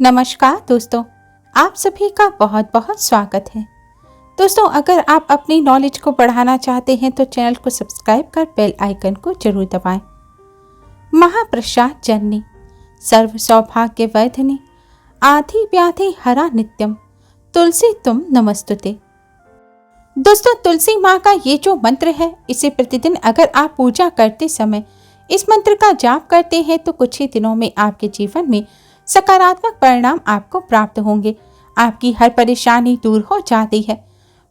नमस्कार दोस्तों, आप सभी का बहुत बहुत स्वागत है। दोस्तों, अगर आप अपनी नॉलेज को बढ़ाना चाहते हैं तो चैनल को सब्सक्राइब कर बेल आइकन को जरूर दबाएं। महाप्रसाद जननी सर्व सौभाग्य वर्धिनी आधि व्याधि हरा नित्यम तुलसी तुम नमस्तुते। दोस्तों, तुलसी माँ का ये जो मंत्र है, इसे प्रतिदिन अगर आप पूजा करते समय इस मंत्र का जाप करते हैं तो कुछ ही दिनों में आपके जीवन में सकारात्मक परिणाम आपको प्राप्त होंगे। आपकी हर परेशानी दूर हो जाती है।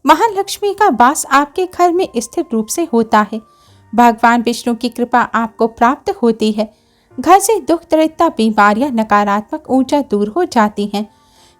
महालक्ष्मी का वास आपके घर में स्थिर रूप से होता है। भगवान विष्णु की कृपा आपको प्राप्त होती है। घर से दुख दरिद्रता बीमारियां नकारात्मक ऊर्जा दूर हो जाती हैं।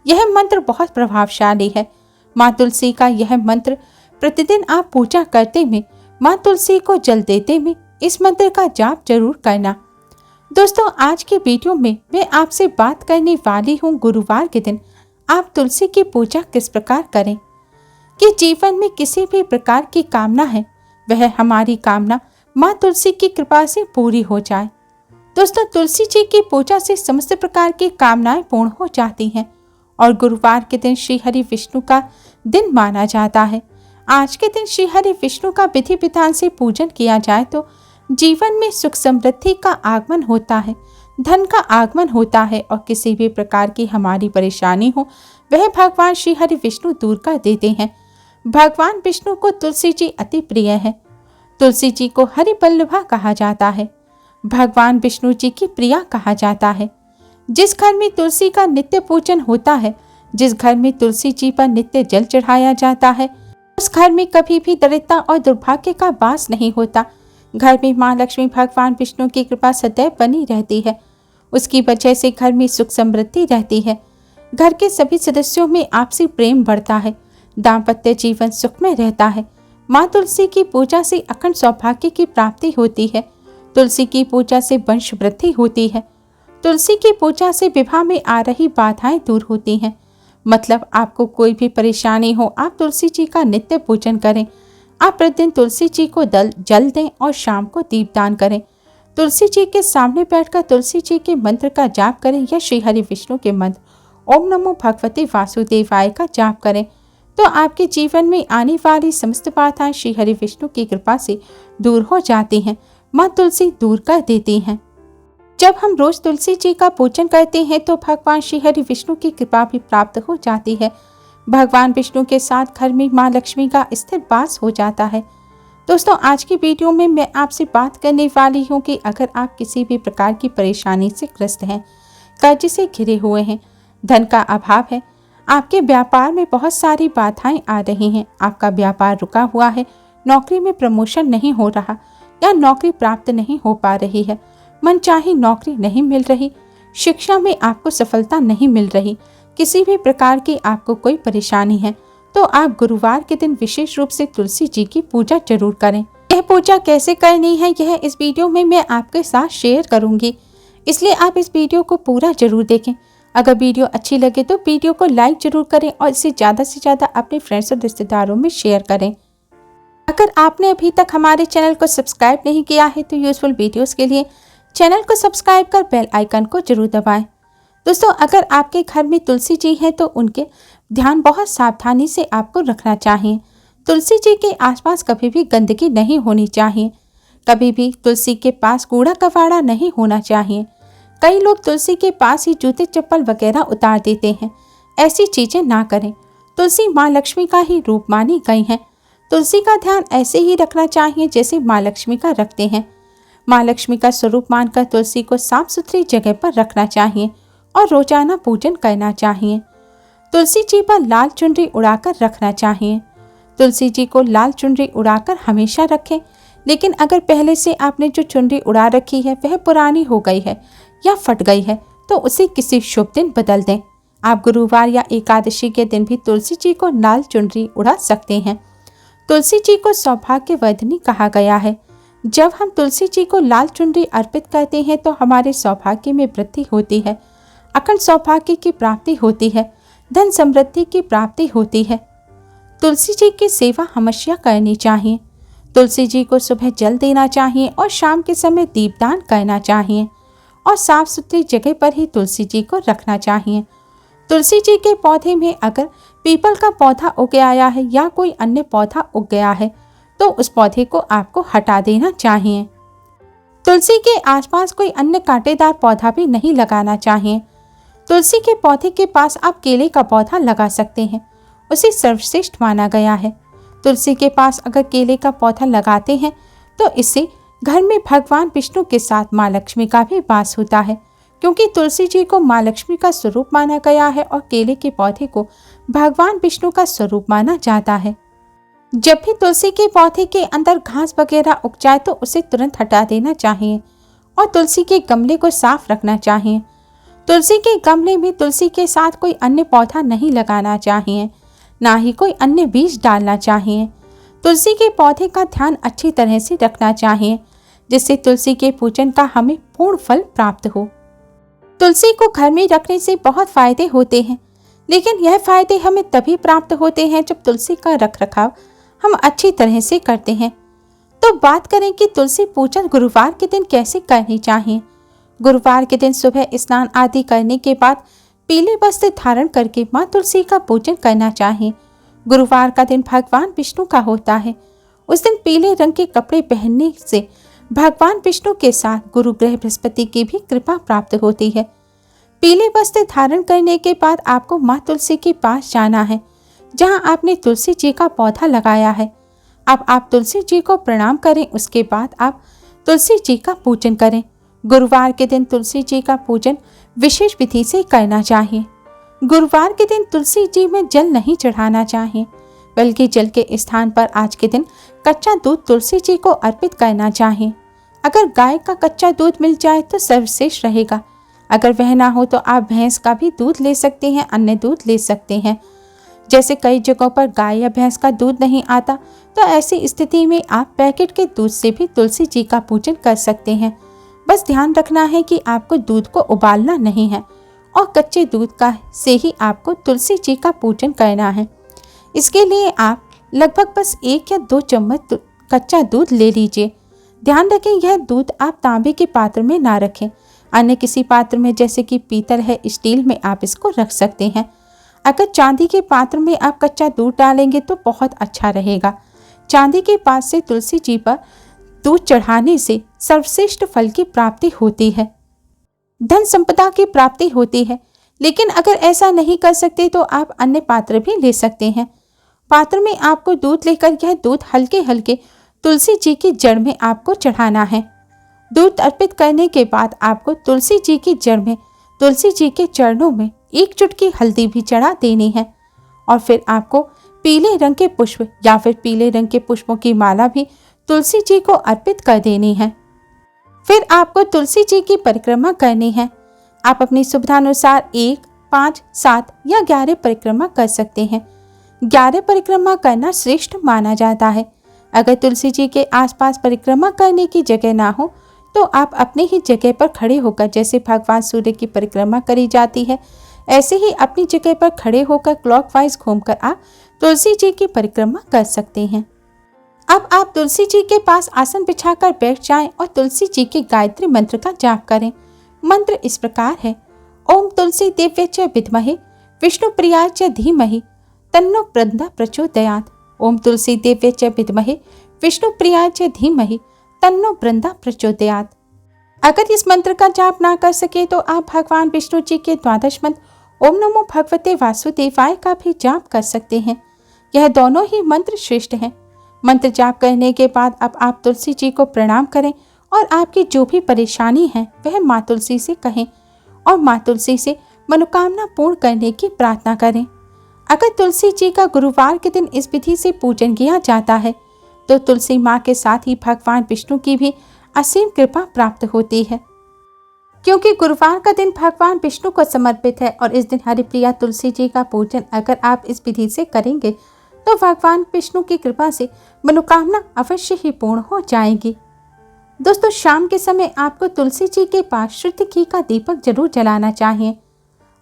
यह मंत्र बहुत प्रभावशाली है। माँ तुलसी का यह मंत्र प्रतिदिन आप पूजा करते में, माँ तुलसी को जल देते में इस मंत्र का जाप जरूर करना। दोस्तों, आज के वीडियो में मैं आपसे बात करने वाली हूँ गुरुवार के दिन आप तुलसी की पूजा किस प्रकार करें कि जीवन में किसी भी प्रकार की कामना है वह हमारी कामना माँ तुलसी की कृपा से पूरी हो जाए। दोस्तों, तुलसी जी की पूजा से समस्त प्रकार की कामनाएं पूर्ण हो जाती हैं और गुरुवार के दिन श्री हरि विष्णु का दिन माना जाता है। आज के दिन श्री हरि विष्णु का विधि विधान से पूजन किया जाए तो जीवन में सुख समृद्धि का आगमन होता है, धन का आगमन होता है और किसी भी प्रकार की हमारी परेशानी हो वह भगवान श्री हरि विष्णु दूर कर देते हैं। भगवान विष्णु को तुलसी जी अति प्रिय है। तुलसी जी को हरि वल्लभा कहा जाता है। भगवान विष्णु जी की प्रिया कहा जाता है। जिस घर में तुलसी का नित्य पूजन होता है, जिस घर में तुलसी जी पर नित्य जल चढ़ाया जाता है, उस घर में कभी भी दरिद्रता और दुर्भाग्य का वास नहीं होता। घर में माँ लक्ष्मी भगवान विष्णु की कृपा सदैव बनी रहती है। उसकी वजह से घर में सुख समृद्धि रहती है। घर के सभी सदस्यों में आपसी प्रेम बढ़ता है। दाम्पत्य जीवन सुखमय रहता है। माँ तुलसी की पूजा से अखंड सौभाग्य की प्राप्ति होती है। तुलसी की पूजा से वंश वृद्धि होती है। तुलसी की पूजा से विवाह में आ रही बाधाएं दूर होती हैं। मतलब आपको कोई भी परेशानी हो, आप तुलसी जी का नित्य पूजन करें। आप प्रतिदिन तुलसी जी को जल दें और शाम को दीपदान करें। तुलसी जी के सामने बैठकर तुलसी जी के मंत्र का जाप करें या श्री हरि विष्णु के मंत्र ओम नमो भगवते वासुदेवाय का जाप करें तो आपके जीवन में आने वाली समस्त बाधाएं श्री हरि विष्णु की कृपा से दूर हो जाती हैं। माँ तुलसी दूर कर देती हैं। जब हम रोज तुलसी जी का पूजन करते हैं तो भगवान श्री हरि विष्णु की कृपा भी प्राप्त हो जाती है। भगवान विष्णु के साथ घर में माँ लक्ष्मी का स्थिर वास हो जाता है। दोस्तों, आज की वीडियो में मैं आपसे बात करने वाली हूँ कि अगर आप किसी भी प्रकार की परेशानी से ग्रस्त हैं, कर्ज से घिरे हुए हैं, धन का अभाव है, आपके व्यापार में बहुत सारी बाधाएं आ रही हैं, आपका व्यापार रुका हुआ है, नौकरी में प्रमोशन नहीं हो रहा या नौकरी प्राप्त नहीं हो पा रही है, मनचाही नौकरी नहीं मिल रही, शिक्षा में आपको सफलता नहीं मिल रही, किसी भी प्रकार की आपको कोई परेशानी है तो आप गुरुवार के दिन विशेष रूप से तुलसी जी की पूजा जरूर करें। यह पूजा कैसे करनी है यह इस वीडियो में मैं आपके साथ शेयर करूंगी, इसलिए आप इस वीडियो को पूरा जरूर देखें। अगर वीडियो अच्छी लगे तो वीडियो को लाइक जरूर करें और इसे ज़्यादा से ज़्यादा अपने फ्रेंड्स और रिश्तेदारों में शेयर करें। अगर आपने अभी तक हमारे चैनल को सब्सक्राइब नहीं किया है तो यूजफुल वीडियोज़ के लिए चैनल को सब्सक्राइब कर बेल आइकन को जरूर दबाएं। दोस्तों, अगर आपके घर में तुलसी जी हैं तो उनके ध्यान बहुत सावधानी से आपको रखना चाहिए। तुलसी जी के आसपास कभी भी गंदगी नहीं होनी चाहिए। कभी भी तुलसी के पास कूड़ा कबाड़ा नहीं होना चाहिए। कई लोग तुलसी के पास ही जूते चप्पल वगैरह उतार देते हैं। ऐसी चीजें ना करें। तुलसी माँ लक्ष्मी का ही रूप मानी गई है। तुलसी का ध्यान ऐसे ही रखना चाहिए जैसे माँ लक्ष्मी का रखते हैं। माँ लक्ष्मी का स्वरूप मानकर तुलसी को साफ सुथरी जगह पर रखना चाहिए और रोजाना पूजन करना चाहिए। तुलसी जी पर लाल चुनरी उड़ाकर रखना चाहिए। तुलसी जी को लाल चुनरी उड़ाकर हमेशा रखें, लेकिन अगर पहले से आपने जो चुनरी उड़ा रखी है वह पुरानी हो गई है या फट गई है तो उसे किसी शुभ दिन बदल दें। आप गुरुवार या एकादशी के दिन भी तुलसी जी को लाल चुनरी उड़ा सकते हैं। तुलसी जी को सौभाग्यवर्धिनी कहा गया है। जब हम तुलसी जी को लाल चुनरी अर्पित करते हैं तो हमारे सौभाग्य में वृद्धि होती है, अखंड सौभाग्य की प्राप्ति होती है, धन समृद्धि की प्राप्ति होती है। तुलसी जी की सेवा हमेशा करनी चाहिए। तुलसी जी को सुबह जल देना चाहिए और शाम के समय दीपदान करना चाहिए और साफ सुथरी जगह पर ही तुलसी जी को रखना चाहिए तुलसी जी के पौधे में अगर पीपल का पौधा उग आया है या कोई अन्य पौधा उग गया है तो उस पौधे को आपको हटा देना चाहिए। तुलसी के आसपास कोई अन्य कांटेदार पौधा भी नहीं लगाना चाहिए। तुलसी के पौधे के पास आप केले का पौधा लगा सकते हैं, उसे सर्वश्रेष्ठ माना गया है। तुलसी के पास अगर केले का पौधा लगाते हैं तो इससे घर में भगवान विष्णु के साथ माँ लक्ष्मी का भी वास होता है, क्योंकि तुलसी जी को माँ लक्ष्मी का स्वरूप माना गया है और केले के पौधे को भगवान विष्णु का स्वरूप माना जाता है। जब भी तुलसी के पौधे के अंदर घास वगैरह उग जाए तो उसे तुरंत हटा देना चाहिए और तुलसी के गमले को साफ रखना चाहिए। तुलसी के गमले में तुलसी के साथ कोई अन्य पौधा नहीं लगाना चाहिए, ना ही कोई अन्य बीज डालना चाहिए। तुलसी के पौधे का ध्यान अच्छी तरह से रखना चाहिए, जिससे तुलसी के पूजन का हमें पूर्ण फल प्राप्त हो। तुलसी को घर में रखने से बहुत फायदे होते हैं, लेकिन यह फायदे हमें तभी प्राप्त होते हैं जब तुलसी का रखरखाव हम अच्छी तरह से करते हैं। तो बात करें कि तुलसी पूजन गुरुवार के दिन कैसे करनी चाहिए। गुरुवार के दिन सुबह स्नान आदि करने के बाद पीले वस्त्र धारण करके माँ तुलसी का पूजन करना चाहिए। गुरुवार का दिन भगवान विष्णु का होता है। उस दिन पीले रंग के कपड़े पहनने से भगवान विष्णु के साथ गुरु ग्रह बृहस्पति की भी कृपा प्राप्त होती है। पीले वस्त्र धारण करने के बाद आपको माँ तुलसी के पास जाना है, जहाँ आपने तुलसी जी का पौधा लगाया है। अब आप तुलसी जी को प्रणाम करें, उसके बाद आप तुलसी जी का पूजन करें। गुरुवार के दिन तुलसी जी का पूजन विशेष विधि से करना चाहिए। गुरुवार के दिन तुलसी जी में जल नहीं चढ़ाना चाहिए, बल्कि जल के स्थान पर आज के दिन कच्चा दूध तुलसी जी को अर्पित करना चाहिए। अगर गाय का कच्चा दूध मिल जाए तो सर्वश्रेष्ठ रहेगा। अगर वह ना हो तो आप भैंस का भी दूध ले सकते हैं, अन्य दूध ले सकते हैं। जैसे कई जगहों पर गाय या भैंस का दूध नहीं आता, तो ऐसी स्थिति में आप पैकेट के दूध से भी तुलसी जी का पूजन कर सकते हैं। बस ध्यान रखना है कि आपको दूध को उबालना नहीं है और कच्चे दूध का से ही आपको तुलसी जी का पूजन करना है। इसके लिए आप लगभग बस 1 या 2 चम्मच कच्चा दूध ले लीजिए। ध्यान रखें यह दूध आप तांबे के पात्र में ना रखें, अन्य किसी पात्र में, जैसे कि पीतल है, स्टील में आप इसको रख सकते हैं। अगर चांदी के पात्र में आप कच्चा दूध डालेंगे तो बहुत अच्छा रहेगा। चांदी के पात्र से तुलसी जी पर दूध चढ़ाने से सर्वश्रेष्ठ फल की प्राप्ति होती है, धन संपदा की प्राप्ति होती है। लेकिन अगर ऐसा नहीं कर सकते तो आप अन्य पात्र भी ले सकते हैं। पात्र में आपको दूध लेकर यह दूध हल्के हल्के तुलसी जी की जड़ में आपको चढ़ाना है। दूध अर्पित करने के बाद आपको तुलसी जी की जड़ में, तुलसी जी के चरणों में 1 चुटकी हल्दी भी चढ़ा देनी है और फिर आपको पीले रंग के पुष्प या फिर पीले रंग के पुष्पों की माला भी तुलसी जी को अर्पित कर देनी है। फिर आपको तुलसी जी की परिक्रमा करनी है। आप अपनी सुविधानुसार 1, 5, 7 या 11 परिक्रमा कर सकते हैं। 11 परिक्रमा करना श्रेष्ठ माना जाता है। अगर तुलसी जी के आसपास परिक्रमा करने की जगह ना हो तो आप अपनी ही जगह पर खड़े होकर, जैसे भगवान सूर्य की परिक्रमा करी जाती है, ऐसे ही अपनी जगह पर खड़े होकर क्लॉकवाइज घूमकर आप तुलसी जी की परिक्रमा कर सकते हैं। अब आप तुलसी जी के पास आसन बिछाकर बैठ जाएं और तुलसी जी के गायत्री मंत्र का जाप करें। मंत्र इस प्रकार है: ओम तुलसी देव्य च विद्महे विष्णु प्रियाय च धीमहि तन्नो ब्रह्मा प्रचोदयात्। ओम तुलसी देव्य च विद्महे विष्णु प्रियाय च धीमहि तन्नो ब्रह्मा प्रचोदयात्। अगर इस मंत्र का जाप ना कर सके तो आप भगवान विष्णु जी के 12 मंत्र ओम नमो भगवते वासुदेवाय का भी जाप कर सकते हैं। यह दोनों ही मंत्र श्रेष्ठ हैं। मंत्र जाप करने के बाद अब आप तुलसी जी को प्रणाम करें और आपकी जो भी परेशानी है वह माँ तुलसी से कहें और माँ तुलसी से मनोकामना पूर्ण करने की प्रार्थना करें। अगर तुलसी जी का गुरुवार के दिन इस विधि से पूजन किया जाता है तो तुलसी माँ के साथ ही भगवान विष्णु की भी असीम कृपा प्राप्त होती है, क्योंकि गुरुवार का दिन भगवान विष्णु को समर्पित है और इस दिन हरिप्रिया तुलसी जी का पूजन अगर आप इस विधि से करेंगे तो भगवान विष्णु की कृपा से मनोकामना अवश्य ही पूर्ण हो जाएगी। दोस्तों, शाम के समय आपको तुलसी जी के पास शुद्ध घी का दीपक जरूर जलाना चाहिए।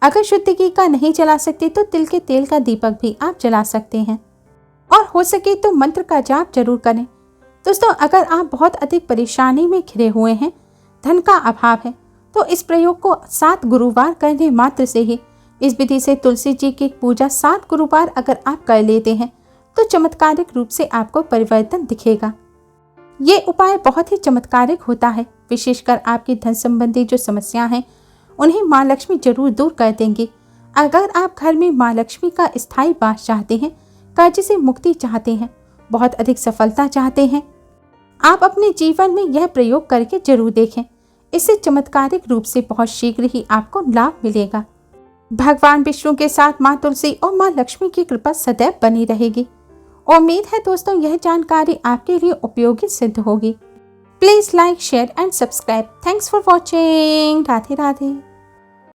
अगर शुद्ध घी का नहीं जला सकते तो तिल के तेल का दीपक भी आप जला सकते हैं और हो सके तो मंत्र का जाप जरूर करें। दोस्तों, अगर आप बहुत अधिक परेशानी में घिरे हुए हैं, धन का अभाव है, तो इस प्रयोग को 7 गुरुवार करने मात्र से ही इस विधि से तुलसी जी की पूजा 7 गुरुवार अगर आप कर लेते हैं तो चमत्कारिक रूप से आपको परिवर्तन दिखेगा। ये उपाय बहुत ही चमत्कारिक होता है। विशेषकर आपकी धन संबंधी जो समस्या हैं उन्हें माँ लक्ष्मी जरूर दूर कर देंगी। अगर आप घर में माँ लक्ष्मी का स्थायी वास चाहते हैं, कर्ज से मुक्ति चाहते हैं, बहुत अधिक सफलता चाहते हैं, आप अपने जीवन में यह प्रयोग करके जरूर देखें। इससे चमत्कारिक रूप से बहुत शीघ्र ही आपको लाभ मिलेगा। भगवान विष्णु के साथ माँ तुलसी और माँ लक्ष्मी की कृपा सदैव बनी रहेगी। उम्मीद है दोस्तों यह जानकारी आपके लिए उपयोगी सिद्ध होगी। Please like, share and subscribe. Thanks for watching. Radhe Radhe.